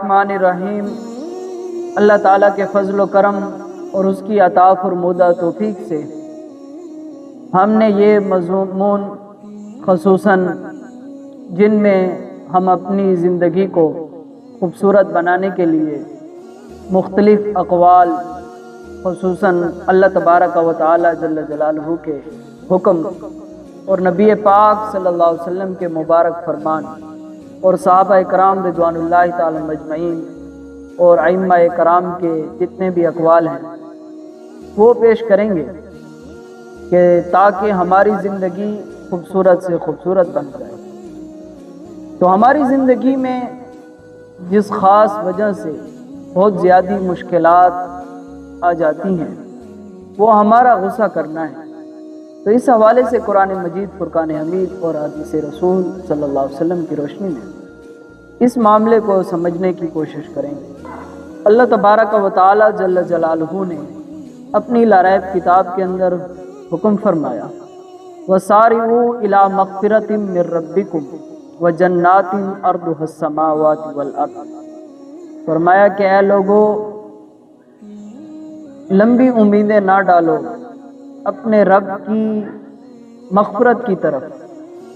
الرحمن الرحیم۔ اللہ تعالیٰ کے فضل و کرم اور اس کی عطا فرمودہ توفیق سے ہم نے یہ مضمون خصوصاً جن میں ہم اپنی زندگی کو خوبصورت بنانے کے لیے مختلف اقوال خصوصاً اللہ تبارک و تعالی جل جلالہ کے حکم اور نبی پاک صلی اللہ علیہ وسلم کے مبارک فرمان اور صحابہ کرام رضوان اللہ تعالی مجمعین اور ائمہ کرام کے جتنے بھی اقوال ہیں وہ پیش کریں گے کہ تاکہ ہماری زندگی خوبصورت سے خوبصورت بن جائے۔ تو ہماری زندگی میں جس خاص وجہ سے بہت زیادہ مشکلات آ جاتی ہیں وہ ہمارا غصہ کرنا ہے۔ تو اس حوالے سے قرآن مجید فرقان حمید اور حدیث رسول صلی اللہ علیہ وسلم کی روشنی میں اس معاملے کو سمجھنے کی کوشش کریں گے۔ اللہ تبارک و تعالی جل جلالہ نے اپنی لا ریب کتاب کے اندر حکم فرمایا وَسَارِعُوا إِلَىٰ مَغْفِرَةٍ مِّن رَّبِّكُمْ وَجَنَّاتٍ أَرْضُهَا السَّمَاوَاتُ وَالْأَرْضُ۔ فرمایا کہ اے لوگو لمبی امیدیں نہ ڈالو، اپنے رب کی مغفرت کی طرف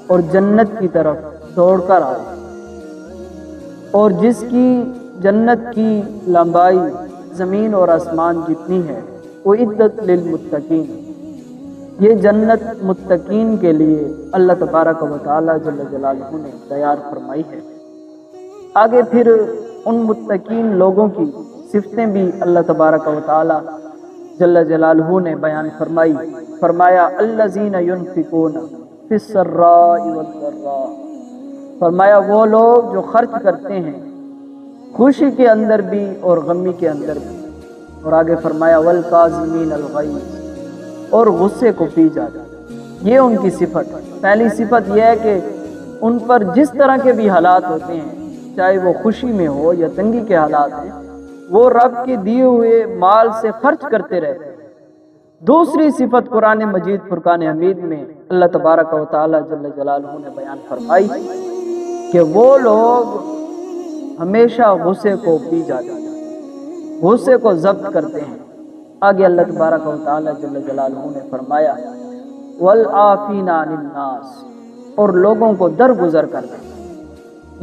اور جنت کی طرف دوڑ کر آؤ، اور جس کی جنت کی لمبائی زمین اور آسمان جتنی ہے اعدت للمتقین، یہ جنت متقین کے لیے اللہ تبارک و تعالی جل جلالہ نے تیار فرمائی ہے۔ آگے پھر ان متقین لوگوں کی صفتیں بھی اللہ تبارک و تعالی جل جلالہ نے بیان فرمائی۔ فرمایا الذین ینفقون فی السراء والضراء، فرمایا وہ لوگ جو خرچ کرتے ہیں خوشی کے اندر بھی اور غمی کے اندر بھی، اور آگے فرمایا والکاظمین الغیظ، اور غصے کو پی جاتے۔ یہ ان کی صفت، پہلی صفت یہ ہے کہ ان پر جس طرح کے بھی حالات ہوتے ہیں، چاہے وہ خوشی میں ہو یا تنگی کے حالات ہیں، وہ رب کے دیے ہوئے مال سے خرچ کرتے رہتے ہیں۔ دوسری صفت قرآن مجید فرقان حمید میں اللہ تبارک و تعالی جل جلالہ نے بیان فرمائی کہ وہ لوگ ہمیشہ غصے کو پی جاتے ہیں، غصے کو ضبط کرتے ہیں۔ آگے اللہ تبارک و تعالی جل جلالہ نے فرمایا والعافین عن الناس، اور لوگوں کو درگزر کرتے ہیں۔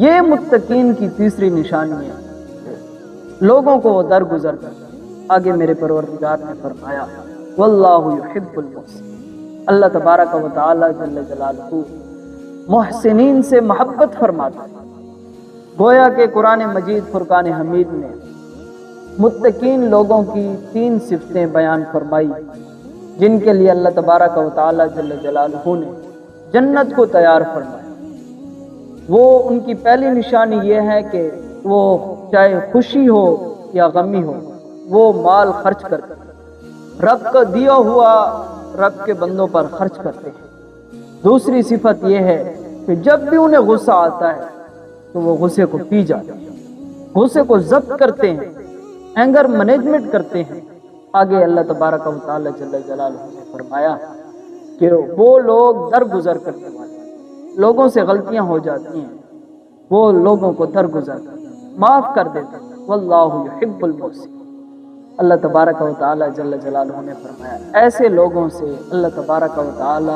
یہ متقین کی تیسری نشانی ہے، لوگوں کو وہ درگزر کرتے ہیں۔ آگے میرے پروردگار نے فرمایا واللہ یحب المحسنین، اللہ تبارک و تعالی جل جلالہ محسنین سے محبت فرماتا ہے۔ گویا کہ قرآن مجید فرقان حمید نے متقین لوگوں کی تین صفتیں بیان فرمائی جن کے لیے اللہ تبارک و تعالی جل جلالہ نے جنت کو تیار فرمایا۔ وہ ان کی پہلی نشانی یہ ہے کہ وہ چاہے خوشی ہو یا غمی ہو وہ مال خرچ کرتے ہیں، رب کا دیا ہوا رب کے بندوں پر خرچ کرتے ہیں۔ دوسری صفت یہ ہے کہ جب بھی انہیں غصہ آتا ہے تو وہ غصے کو پی جاتے ہیں، غصے کو ضبط کرتے ہیں، اینگر مینجمنٹ کرتے ہیں۔ آگے اللہ تبارک و تعالی جل جلالہ نے فرمایا کہ وہ لوگ درگزر کرنے والے، لوگوں سے غلطیاں ہو جاتی ہیں وہ لوگوں کو درگزر کرتے ہیں، معاف کر دیتے ہیں۔ واللہ یحب المحسنین، اللہ تبارک و تعالی جل جلالہ نے فرمایا ایسے لوگوں سے اللہ تبارک و تعالی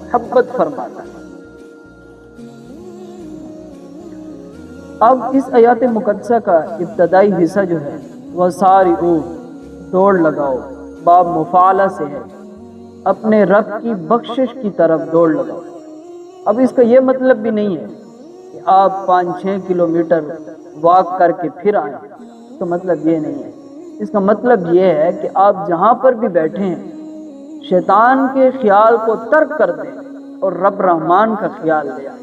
محبت فرماتا ہے۔ اب اس آیات مقدسہ کا ابتدائی حصہ جو ہے وہ سارعوا، دوڑ لگاؤ، باب مفعلہ سے ہے، اپنے رب کی بخشش کی طرف دوڑ لگاؤ۔ اب اس کا یہ مطلب بھی نہیں ہے کہ آپ 5-6 کلومیٹر واک کر کے پھر آئیں، اس کا مطلب یہ نہیں ہے۔ اس کا مطلب یہ ہے کہ آپ جہاں پر بھی بیٹھے ہیں شیطان کے خیال کو ترک کر دیں اور رب رحمان کا خیال لے آئیں،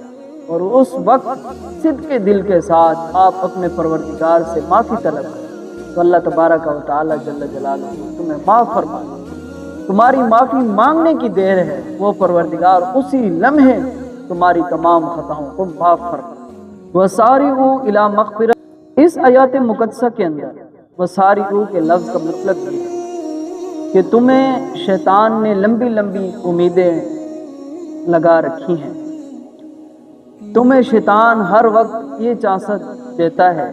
اور اس وقت صدق دل کے ساتھ آپ اپنے پروردگار سے معافی طلب کریں تو اللہ تبارک و تعالی جل جلالہ تمہیں معاف فرمائے۔ تمہاری معافی مانگنے کی دیر ہے، وہ پروردگار اسی لمحے تمہاری تمام خطاؤں کو معاف فرمائے۔ وَسَارِعُوا إِلَىٰ مَغْفِرَةٍ، اس آیات مقدسہ کے اندر وَسَارِعُوا کے لفظ کا مطلب یہ ہے کہ تمہیں شیطان نے لمبی لمبی امیدیں لگا رکھی ہیں، تمہیں شیطان ہر وقت یہ چانست دیتا ہے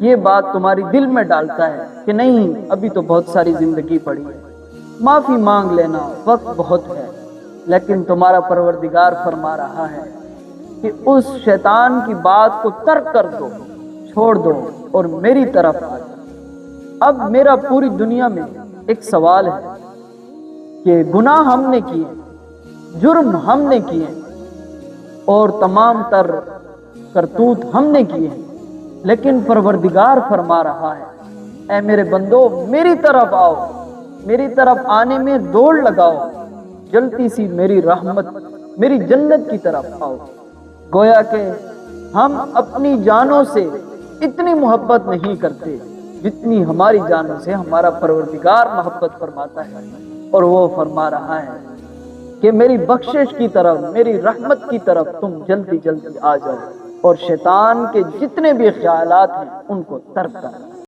یہ بات تمہاری دل میں ڈالتا ہے کہ نہیں ابھی تو بہت ساری زندگی پڑی ہے، معافی مانگ لینا، وقت بہت ہے، لیکن تمہارا پروردگار فرما رہا ہے کہ اس شیطان کی بات کو ترک کر دو، چھوڑ دو اور میری طرف آ جاؤ۔ اب میرا پوری دنیا میں ایک سوال ہے کہ گناہ ہم نے کیے، جرم ہم نے کیے اور تمام تر کرتوت ہم نے کیے، لیکن پروردگار فرما رہا ہے اے میرے بندو میری طرف آؤ، میری طرف آنے میں دوڑ لگاؤ، جلتی سی میری رحمت، میری جنت کی طرف آؤ۔ گویا کہ ہم اپنی جانوں سے اتنی محبت نہیں کرتے جتنی ہماری جانوں سے ہمارا پروردگار محبت فرماتا ہے، اور وہ فرما رہا ہے کہ میری بخشش کی طرف، میری رحمت کی طرف تم جلدی جلدی آ جاؤ اور شیطان کے جتنے بھی خیالات ہیں ان کو ترک کرو۔